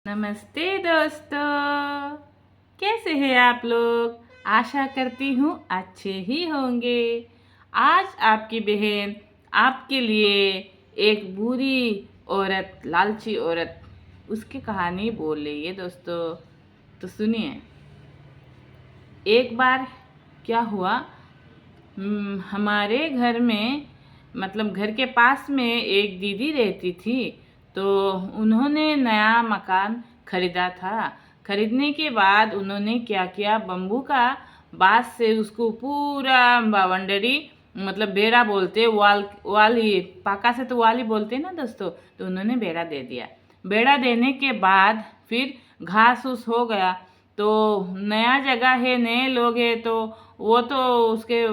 नमस्ते दोस्तों, कैसे हैं आप लोग। आशा करती हूँ अच्छे ही होंगे। आज आपकी बहन आपके लिए एक बुरी औरत, लालची औरत, उसकी कहानी बोल रही है दोस्तों। तो सुनिए। एक बार क्या हुआ, हमारे घर में मतलब घर के पास में एक दीदी रहती थी। तो उन्होंने नया मकान खरीदा था। खरीदने के बाद उन्होंने क्या किया, बम्बू का बांस से उसको पूरा बाउंड्री, मतलब बेड़ा बोलते, वाल ही, पाका से तो वाल ही बोलते ना दोस्तों। तो उन्होंने बेड़ा दे दिया। बेड़ा देने के बाद फिर घास उस हो गया। तो नया जगह है, नए लोग हैं, तो वो तो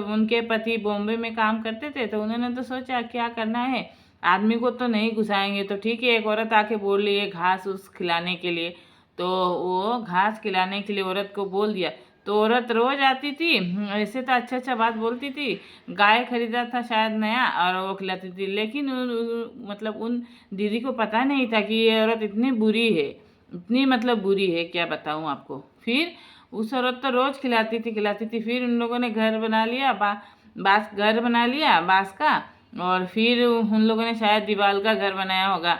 उनके पति बॉम्बे में काम करते थे। तो उन्होंने तो सोचा क्या करना है, आदमी को तो नहीं घुसाएंगे। तो ठीक है, एक औरत आके बोल रही है घास उस खिलाने के लिए। तो वो घास खिलाने के लिए औरत को बोल दिया। तो औरत रोज आती थी, ऐसे तो अच्छा अच्छा बात बोलती थी। गाय खरीदा था शायद नया, और वो खिलाती थी। लेकिन मतलब उन दीदी को पता नहीं था कि ये औरत इतनी बुरी है, इतनी मतलब बुरी है, क्या बताऊँ आपको। फिर उस औरत तो रोज खिलाती थी। फिर उन लोगों ने घर बना लिया, बांस घर बना लिया बांस का। और फिर उन लोगों ने शायद दीवार का घर बनाया होगा।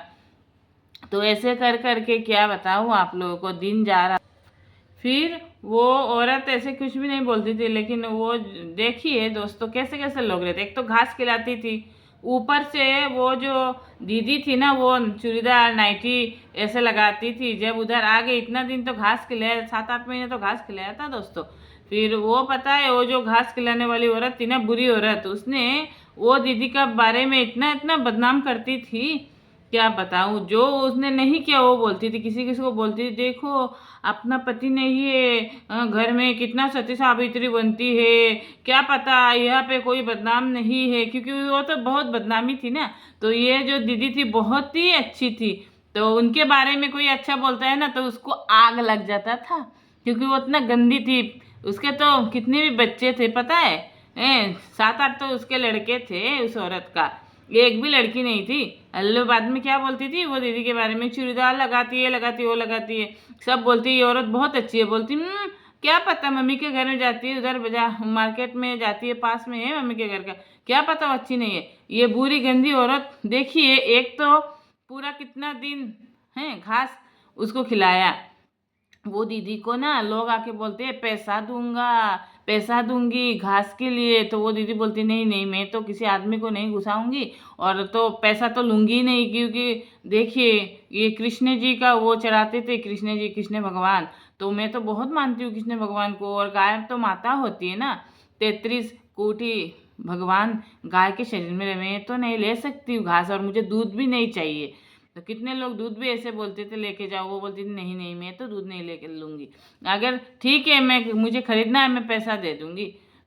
तो ऐसे कर करके क्या बताऊँ आप लोगों को, दिन जा रहा। फिर वो औरत ऐसे कुछ भी नहीं बोलती थी, लेकिन वो देखिए दोस्तों कैसे कैसे लोग रहते। एक तो घास खिलाती थी, ऊपर से वो जो दीदी थी ना, वो चूड़ीदार नाइटी ऐसे लगाती थी। जब उधर आ गई, इतना दिन तो घास खिलाया, 7-8 महीने तो घास खिलाया था दोस्तों। फिर वो पता है, वो जो घास खिलाने वाली औरत थी ना, बुरी औरत, उसने वो दीदी का बारे में इतना इतना बदनाम करती थी, क्या बताऊँ। जो उसने नहीं किया वो बोलती थी, किसी किसी को बोलती थी, देखो अपना पति नहीं है, घर में कितना सती सावित्री बनती है, क्या पता यहाँ पे कोई बदनाम नहीं है, क्योंकि वो तो बहुत बदनामी थी ना। तो ये जो दीदी थी बहुत ही अच्छी थी। तो उनके बारे में कोई अच्छा बोलता है ना, तो उसको आग लग जाता था, क्योंकि वो इतना गंदी थी। उसके तो कितने भी बच्चे थे पता है, 7-8 तो उसके लड़के थे उस औरत का, एक भी लड़की नहीं थी। अल्लू बाद में क्या बोलती थी वो दीदी के बारे में, चूड़ीदार लगाती है, लगाती है, वो लगाती है, सब बोलती है ये औरत बहुत अच्छी है। बोलती क्या पता, मम्मी के घर में जाती है, उधर बाजार मार्केट में जाती है, पास में है मम्मी के घर का, क्या पता वो अच्छी नहीं है। ये बुरी गंदी औरत देखिए, एक तो पूरा कितना दिन है घास उसको खिलाया। वो दीदी को ना लोग आके बोलते हैं पैसा दूंगा, पैसा दूंगी घास के लिए। तो वो दीदी बोलती नहीं नहीं, मैं तो किसी आदमी को नहीं घुसाऊंगी, और तो पैसा तो लूंगी नहीं, क्योंकि देखिए ये कृष्ण जी का वो चढ़ाते थे, कृष्ण जी, कृष्ण भगवान। तो मैं तो बहुत मानती हूँ कृष्ण भगवान को, और गाय तो माता होती है ना, 33 कोटि भगवान गाय के शरीर में, मैं तो नहीं ले सकती हूँ घास, और मुझे दूध भी नहीं चाहिए। तो कितने लोग दूध भी ऐसे बोलते थे लेके जाओ, वो बोलती थी नहीं नहीं, मैं तो दूध नहीं लेके लूँगी, अगर ठीक है मैं, मुझे खरीदना है, मैं पैसा दे दूँगी।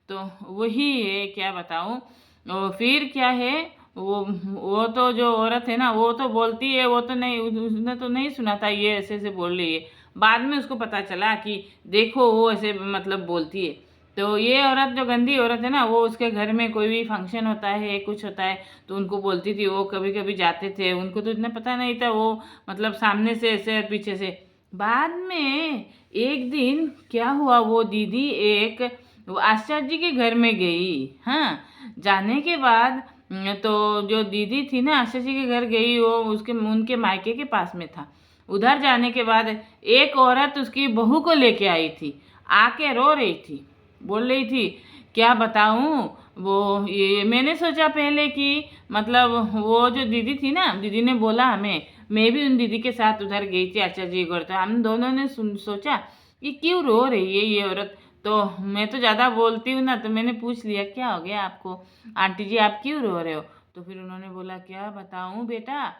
तो वही है, क्या बताऊँ। और फिर क्या है, वो तो जो औरत है ना, वो तो बोलती है, वो तो नहीं, उसने तो नहीं सुना था ये ऐसे ऐसे बोल रही है। बाद में उसको पता चला कि देखो वो ऐसे मतलब बोलती है। तो ये औरत जो गंदी औरत है ना, वो उसके घर में कोई भी फंक्शन होता है, कुछ होता है, तो उनको बोलती थी। वो कभी कभी जाते थे, उनको तो इतना पता नहीं था, वो मतलब सामने से ऐसे पीछे से। बाद में एक दिन क्या हुआ, वो दीदी एक वो आचार्य जी के घर में गई। हाँ, जाने के बाद तो जो दीदी थी ना, आचार्य जी के घर गई, वो उसके उनके मायके के पास में था। उधर जाने के बाद एक औरत उसकी बहू को लेके आई थी, आके रो रही थी, बोल रही थी क्या बताऊं। वो ये मैंने सोचा पहले कि मतलब वो जो दीदी थी ना, दीदी ने बोला हमें, मैं भी उन दीदी के साथ उधर गई थी आचार्य जी घर। तो हम दोनों ने सोचा कि क्यों रो रही है ये औरत। तो मैं तो ज़्यादा बोलती हूँ ना, तो मैंने पूछ लिया क्या हो गया आपको, आंटी जी आप क्यों रो रहे हो। तो फिर उन्होंने बोला क्या बताऊँ बेटा,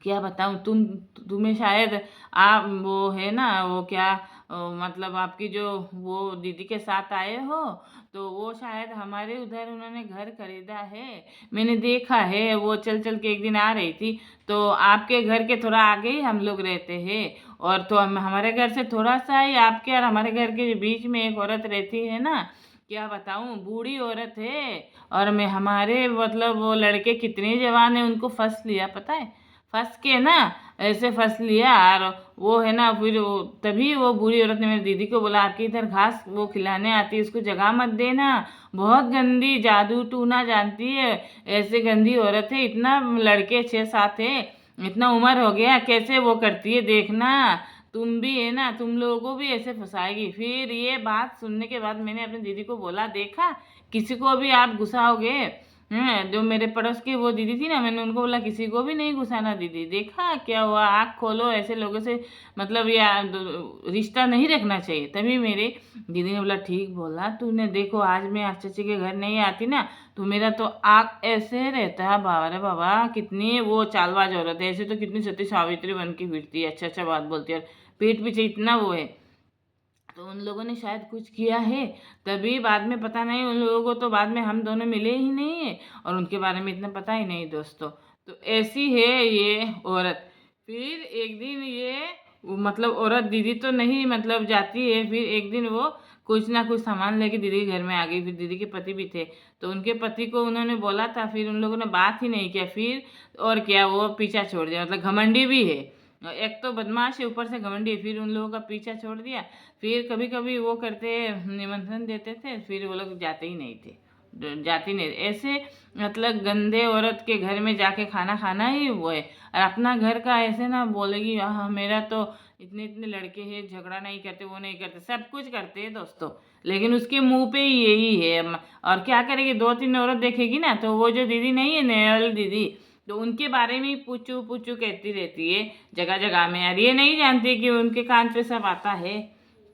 क्या बताऊँ, तुम्हें शायद आप वो है ना, वो क्या मतलब आपकी जो वो दीदी के साथ आए हो, तो वो शायद हमारे उधर उन्होंने घर खरीदा है, मैंने देखा है, वो चल चल के एक दिन आ रही थी। तो आपके घर के थोड़ा आगे ही हम लोग रहते हैं, और तो हम हमारे घर से थोड़ा सा ही आपके और हमारे घर के बीच में एक औरत रहती है ना, क्या बताऊँ, बूढ़ी औरत है। और मैं हमारे मतलब वो लड़के कितने जवान है, उनको फंस लिया पता है, फंस के ना ऐसे फंस लिया। और वो है ना, फिर तभी वो बुरी औरत ने मेरी दीदी को बोला, आपकी इधर घास वो खिलाने आती है, उसको जगह मत देना, बहुत गंदी, जादू टूना जानती है, ऐसे गंदी औरत है, इतना लड़के 6-7 है, इतना उम्र हो गया, कैसे वो करती है, देखना तुम भी है ना, तुम लोगों को भी ऐसे फंसाएगी। फिर ये बात सुनने के बाद मैंने अपनी दीदी को बोला, देखा किसी को भी आप घुसाओगे। जो मेरे पड़ोस की वो दीदी थी ना, मैंने उनको बोला किसी को भी नहीं घुसाना दीदी, देखा क्या हुआ, आँख खोलो, ऐसे लोगों से मतलब ये रिश्ता नहीं रखना चाहिए। तभी मेरे दीदी ने बोला, ठीक बोला तूने, देखो आज मैं चाची के घर नहीं आती ना, तो मेरा तो आँख ऐसे रहता है, बाबा रे बाबा, कितनी वो चालबाज औरत है, ऐसे तो कितनी सती सावित्री बन के फिरती है, अच्छा अच्छा बात बोलती है, और पीठ पीछे इतना वो है। तो उन लोगों ने शायद कुछ किया है, तभी बाद में पता नहीं, उन लोगों को तो बाद में हम दोनों मिले ही नहीं है, और उनके बारे में इतना पता ही नहीं दोस्तों। तो ऐसी है ये औरत। फिर एक दिन ये मतलब औरत, दीदी तो नहीं मतलब जाती है, फिर एक दिन वो कुछ ना कुछ सामान लेके दीदी के घर में आ गई। फिर दीदी के पति भी थे, तो उनके पति को उन्होंने बोला था, फिर उन लोगों ने बात ही नहीं किया। फिर और क्या, वो पीछा छोड़ दिया, मतलब घमंडी भी है, एक तो बदमाश है, ऊपर से घमंडी है, फिर उन लोगों का पीछा छोड़ दिया। फिर कभी कभी वो करते, निमंत्रण देते थे, फिर वो लोग जाते ही नहीं थे, जाती नहीं ऐसे, मतलब गंदे औरत के घर में जाके खाना खाना ही वो है। और अपना घर का ऐसे ना बोलेगी, हाँ मेरा तो इतने इतने लड़के हैं, झगड़ा नहीं करते, वो नहीं करते, सब कुछ करते हैं दोस्तों, लेकिन उसके मुंह पे ही यही है। और क्या करेगी, 2-3 औरत देखेगी ना, तो वो जो दीदी नहीं है, नेहल दीदी, तो उनके बारे में ही पूछू पूछू कहती रहती है जगह जगह में। यार ये नहीं जानती कि उनके कान पे सब आता है।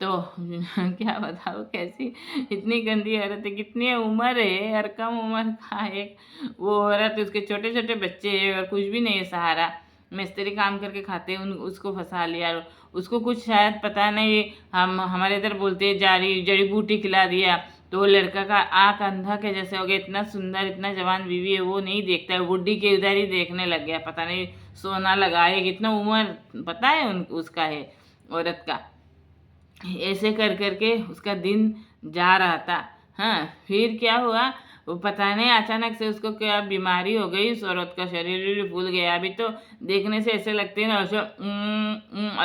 तो क्या बताओ, कैसी इतनी गंदी औरत है, कितनी उम्र है, हर कम उम्र का एक वो औरत, उसके छोटे छोटे बच्चे हैं, और कुछ भी नहीं है सहारा, मिस्त्री काम करके खाते हैं, उन उसको फंसा लिया। उसको कुछ शायद पता नहीं, हम हमारे इधर बोलते हैं जड़ी बूटी खिला दिया, तो वो लड़का का आँख अंधा के जैसे हो गया, इतना सुंदर इतना जवान बीवी है, वो नहीं देखता है, बुढ़ी के उधर ही देखने लग गया, पता नहीं सोना लगाए, कितना उम्र पता है उसका है औरत का। ऐसे कर करके उसका दिन जा रहा था। हाँ, फिर क्या हुआ, वो पता नहीं अचानक से उसको क्या बीमारी हो गई, उस औरत का शरीर फूल गया। अभी तो देखने से ऐसे लगते हैं ना,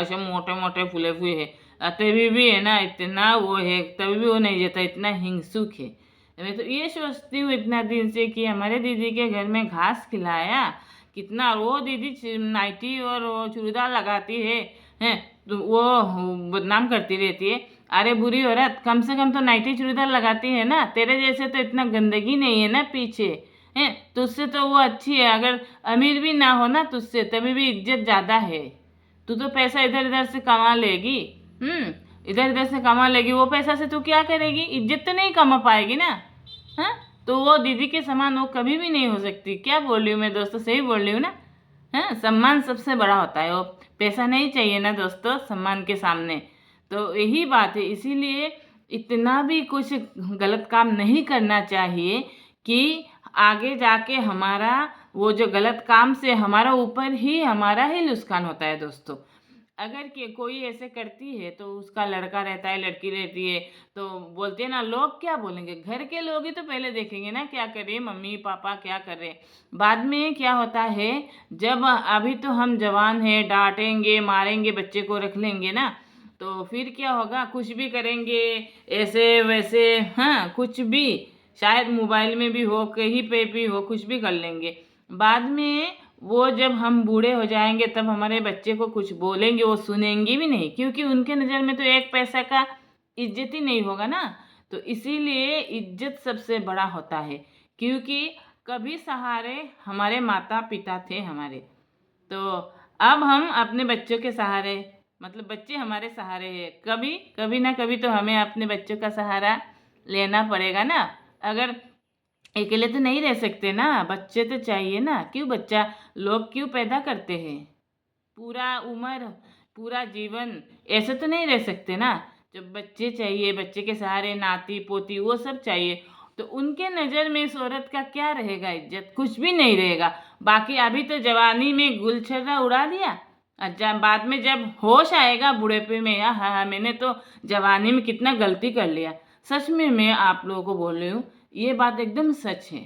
ऐसे मोटे मोटे फूले हुए है, तभी भी है ना इतना वो है, तभी भी वो नहीं जाता, इतना हिंसुक है। मैं तो ये सोचती हूँ इतना दिन से कि हमारे दीदी के घर में घास खिलाया कितना, वो दीदी नाइटी और वो चूड़ीदार लगाती है, तो वो बदनाम करती रहती है। अरे बुरी औरत, कम से कम तो नाइटी चूड़ीदार लगाती है ना, तेरे जैसे तो इतना गंदगी नहीं है ना पीछे, है तुझसे तो वो अच्छी है, अगर अमीर भी ना हो ना तुझसे, तभी भी इज्जत ज़्यादा है। तू तो पैसा इधर इधर से कमा लेगी, इधर इधर से कमा लेगी, वो पैसा से तू क्या करेगी, इज्जत तो नहीं कमा पाएगी ना। हाँ, तो वो दीदी के समान वो कभी भी नहीं हो सकती। क्या बोल रही हूँ मैं दोस्तों, सही बोल रही हूँ ना। हाँ, सम्मान सबसे बड़ा होता है, वो पैसा नहीं चाहिए ना दोस्तों सम्मान के सामने। तो यही बात है, इसीलिए इतना भी कुछ गलत काम नहीं करना चाहिए कि आगे जाके हमारा वो जो गलत काम से हमारा ही नुकसान होता है दोस्तों। अगर कोई ऐसे करती है, तो उसका लड़का रहता है, लड़की रहती है, तो बोलते हैं ना, लोग क्या बोलेंगे, घर के लोग ही तो पहले देखेंगे ना क्या कर रहे हैं, मम्मी पापा क्या कर रहे हैं। बाद में क्या होता है, जब अभी तो हम जवान हैं, डांटेंगे मारेंगे, बच्चे को रख लेंगे ना, तो फिर क्या होगा, कुछ भी करेंगे ऐसे वैसे, हाँ कुछ भी, शायद मोबाइल में भी हो, कहीं पे भी हो, कुछ भी कर लेंगे। बाद में वो जब हम बूढ़े हो जाएंगे, तब हमारे बच्चे को कुछ बोलेंगे, वो सुनेंगे भी नहीं, क्योंकि उनके नज़र में तो एक पैसा का इज्जत ही नहीं होगा ना। तो इसीलिए इज्जत सबसे बड़ा होता है, क्योंकि कभी सहारे हमारे माता पिता थे हमारे, तो अब हम अपने बच्चों के सहारे, मतलब बच्चे हमारे सहारे हैं, कभी कभी ना कभी तो हमें अपने बच्चों का सहारा लेना पड़ेगा ना। अगर अकेले तो नहीं रह सकते ना, बच्चे तो चाहिए ना, क्यों बच्चा लोग क्यों पैदा करते हैं, पूरा उम्र पूरा जीवन ऐसे तो नहीं रह सकते ना। जब बच्चे चाहिए, बच्चे के सहारे नाती पोती वो सब चाहिए, तो उनके नज़र में इस औरत का क्या रहेगा, इज्जत कुछ भी नहीं रहेगा। बाकी अभी तो जवानी में गुलछर्रा उड़ा दिया, जब बाद में जब होश आएगा बुढ़ेपे में, हाँ हाँ मैंने तो जवानी में कितना गलती कर लिया। सच में मैं आप लोगों को बोल रही हूँ, ये बात एकदम सच है।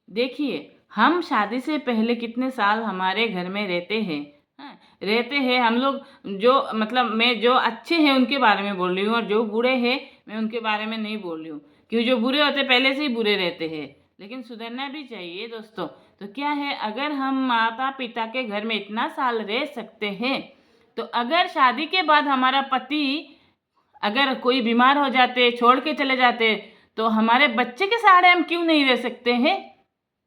देखिए, हम शादी से पहले कितने साल हमारे घर में रहते हैं, हाँ, रहते हैं हम लोग। जो मतलब मैं जो अच्छे हैं उनके बारे में बोल रही हूँ, और जो बुरे हैं मैं उनके बारे में नहीं बोल रही हूँ, क्योंकि जो बुरे होते पहले से ही बुरे रहते हैं। लेकिन सुधरना भी चाहिए दोस्तों। तो क्या है, अगर हम माता पिता के घर में इतना साल रह सकते हैं, तो अगर शादी के बाद हमारा पति अगर कोई बीमार हो जाते, छोड़ के चले जाते, तो हमारे बच्चे के सहारे हम क्यों नहीं रह सकते हैं?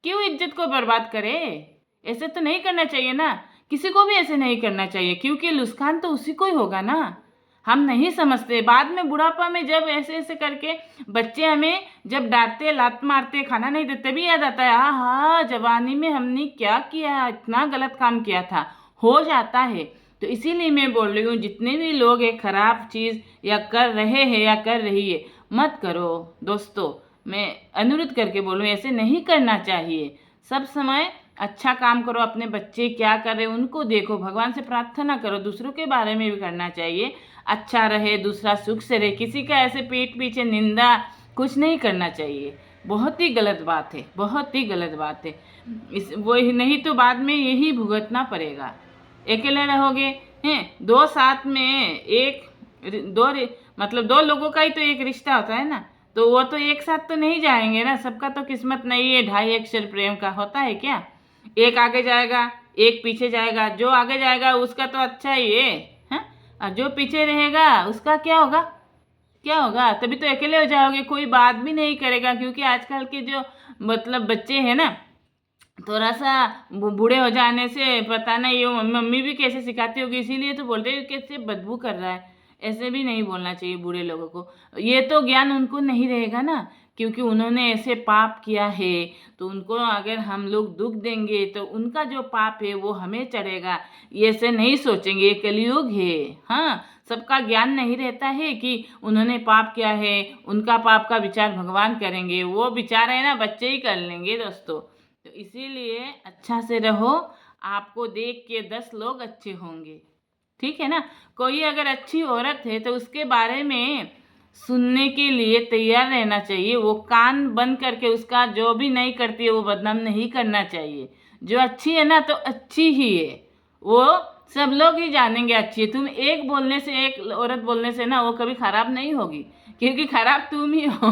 क्यों इज्जत को बर्बाद करें? ऐसे तो नहीं करना चाहिए ना। किसी को भी ऐसे नहीं करना चाहिए, क्योंकि नुकसान तो उसी को ही होगा ना। हम नहीं समझते, बाद में बुढ़ापा में जब ऐसे ऐसे करके बच्चे हमें जब डांटते, लात मारते, खाना नहीं देते, भी याद आता है, हाँ जवानी में हमने क्या किया, इतना गलत काम किया था, हो जाता है। तो इसीलिए मैं बोल रही हूँ, जितने भी लोग एक खराब चीज़ या कर रहे हैं या कर रही है, मत करो दोस्तों। मैं अनुरोध करके बोलूँ, ऐसे नहीं करना चाहिए। सब समय अच्छा काम करो, अपने बच्चे क्या कर रहे उनको देखो, भगवान से प्रार्थना करो, दूसरों के बारे में भी करना चाहिए। अच्छा रहे, दूसरा सुख से रहे, किसी का ऐसे पीठ पीछे निंदा कुछ नहीं करना चाहिए। बहुत ही गलत बात है, बहुत ही गलत बात है। इस वो नहीं तो बाद में यही भुगतना पड़ेगा। अकेले रहोगे हैं, दो साथ में एक मतलब दो लोगों का ही तो एक रिश्ता होता है ना, तो वो तो एक साथ तो नहीं जाएंगे ना। सबका तो किस्मत नहीं है ढाई अक्षर प्रेम का, होता है क्या? एक आगे जाएगा, एक पीछे जाएगा। जो आगे जाएगा उसका तो अच्छा ही है, हैं? और जो पीछे रहेगा उसका क्या होगा? क्या होगा? तभी तो अकेले हो जाओगे, कोई बात भी नहीं करेगा। क्योंकि आजकल के जो मतलब बच्चे हैं ना, थोड़ा सा बूढ़े हो जाने से पता नहीं, वो मम्मी भी कैसे सिखाती होगी, इसीलिए तो बोलते हैं कैसे बदबू कर रहा है। ऐसे भी नहीं बोलना चाहिए बूढ़े लोगों को। ये तो ज्ञान उनको नहीं रहेगा ना, क्योंकि उन्होंने ऐसे पाप किया है। तो उनको अगर हम लोग दुख देंगे तो उनका जो पाप है वो हमें चढ़ेगा, ये ऐसे नहीं सोचेंगे। ये कलयुग है। हाँ, सबका ज्ञान नहीं रहता है कि उन्होंने पाप किया है, उनका पाप का विचार भगवान करेंगे। वो विचार है ना, बच्चे ही कर लेंगे दोस्तों। तो इसीलिए अच्छा से रहो, आपको देख के 10 लोग अच्छे होंगे, ठीक है ना। कोई अगर अच्छी औरत है तो उसके बारे में सुनने के लिए तैयार रहना चाहिए। वो कान बंद करके उसका जो भी नहीं करती है वो बदनाम नहीं करना चाहिए। जो अच्छी है ना तो अच्छी ही है, वो सब लोग ही जानेंगे अच्छी है। तुम एक बोलने से, एक औरत बोलने से ना वो कभी खराब नहीं होगी, क्योंकि खराब तुम ही हो।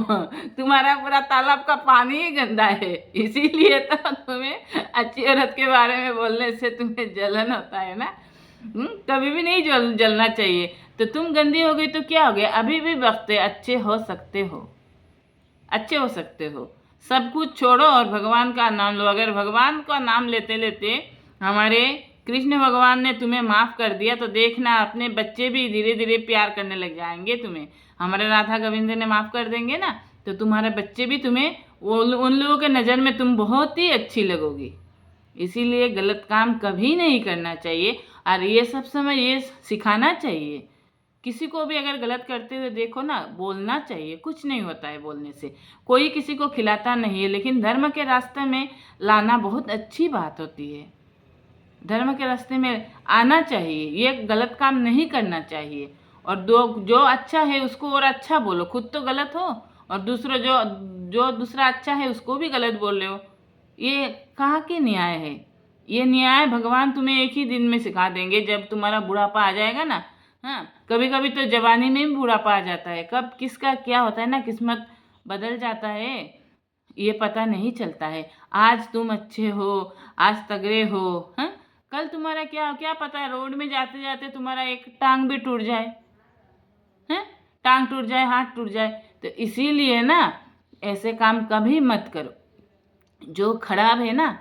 तुम्हारा पूरा तालाब का पानी ही गंदा है, इसीलिए तो तुम्हें अच्छी औरत के बारे में बोलने से तुम्हें जलन होता है ना। कभी भी नहीं जलना चाहिए। तो तुम गंदी हो गई तो क्या हो गया? अभी भी वक्त है, अच्छे हो सकते हो, अच्छे हो सकते हो। सब कुछ छोड़ो और भगवान का नाम लो। अगर भगवान का नाम लेते लेते हमारे कृष्ण भगवान ने तुम्हें माफ़ कर दिया, तो देखना अपने बच्चे भी धीरे धीरे प्यार करने लग जाएंगे तुम्हें। हमारे राधा गोविंद ने माफ़ कर देंगे ना, तो तुम्हारे बच्चे भी तुम्हें, वो उन लोगों के नज़र में तुम बहुत ही अच्छी लगोगी। इसीलिए गलत काम कभी नहीं करना चाहिए, और ये सब समय ये सिखाना चाहिए। किसी को भी अगर गलत करते हुए देखो ना, बोलना चाहिए, कुछ नहीं होता है बोलने से। कोई किसी को खिलाता नहीं है, लेकिन धर्म के रास्ते में लाना बहुत अच्छी बात होती है। धर्म के रास्ते में आना चाहिए, ये गलत काम नहीं करना चाहिए। और दो जो अच्छा है उसको और अच्छा बोलो, खुद तो गलत हो और दूसरा जो जो दूसरा अच्छा है उसको भी गलत बोल रहे हो। ये कहाँ के न्याय है? ये न्याय भगवान तुम्हें एक ही दिन में सिखा देंगे, जब तुम्हारा बुढ़ापा आ जाएगा ना। हाँ, कभी कभी तो जवानी में भी बुढ़ापा आ जाता है, कब किसका क्या होता है ना, किस्मत बदल जाता है, ये पता नहीं चलता है। आज तुम अच्छे हो, आज तगड़े हो, हाँ, कल तुम्हारा क्या क्या पता है, रोड में जाते जाते तुम्हारा एक टांग भी टूट जाए, हैं? टांग टूट जाए, हाथ टूट जाए। तो इसीलिए ना ऐसे काम कभी मत करो। जो खराब है ना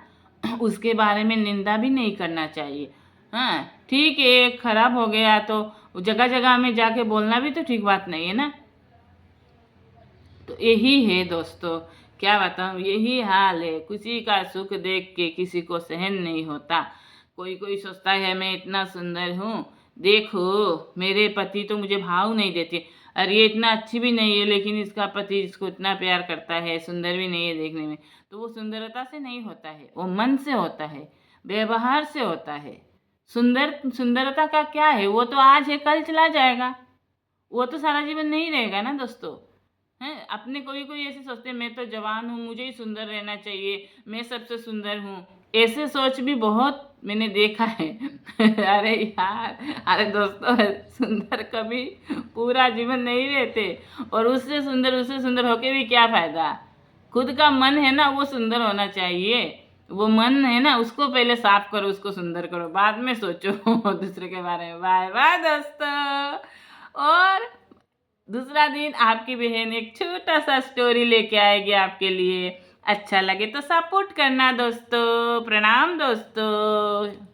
उसके बारे में निंदा भी नहीं करना चाहिए। हाँ, ठीक है, खराब हो गया तो जगह जगह में जाके बोलना भी तो ठीक बात नहीं है ना। तो यही है दोस्तों, क्या बताऊँ, यही हाल है। किसी का सुख देख के किसी को सहन नहीं होता। कोई कोई सोचता है मैं इतना सुंदर हूँ, देखो मेरे पति तो मुझे भाव नहीं देते। अरे ये इतना अच्छी भी नहीं है, लेकिन इसका पति इसको इतना प्यार करता है, सुंदर भी नहीं है देखने में। तो वो सुंदरता से नहीं होता है, वो मन से होता है, व्यवहार से होता है। सुंदरता का क्या है? वो तो आज है कल चला जाएगा, वो तो सारा जीवन नहीं रहेगा ना दोस्तों। हैं, अपने कोई कोई ऐसे सोचते हैं मैं तो जवान हूँ, मुझे ही सुंदर रहना चाहिए, मैं सबसे सुंदर हूँ। ऐसे सोच भी बहुत मैंने देखा है। अरे यार, अरे दोस्तों, सुंदर कभी पूरा जीवन नहीं रहते, और उससे सुंदर होके भी क्या फायदा। खुद का मन है ना, वो सुंदर होना चाहिए। वो मन है ना, उसको पहले साफ करो, उसको सुंदर करो, बाद में सोचो दूसरे के बारे में। बाय बाय दोस्तों। और दूसरा दिन आपकी बहन एक छोटा सा स्टोरी लेके आएगी आपके लिए। अच्छा लगे तो सपोर्ट करना दोस्तों। प्रणाम दोस्तों।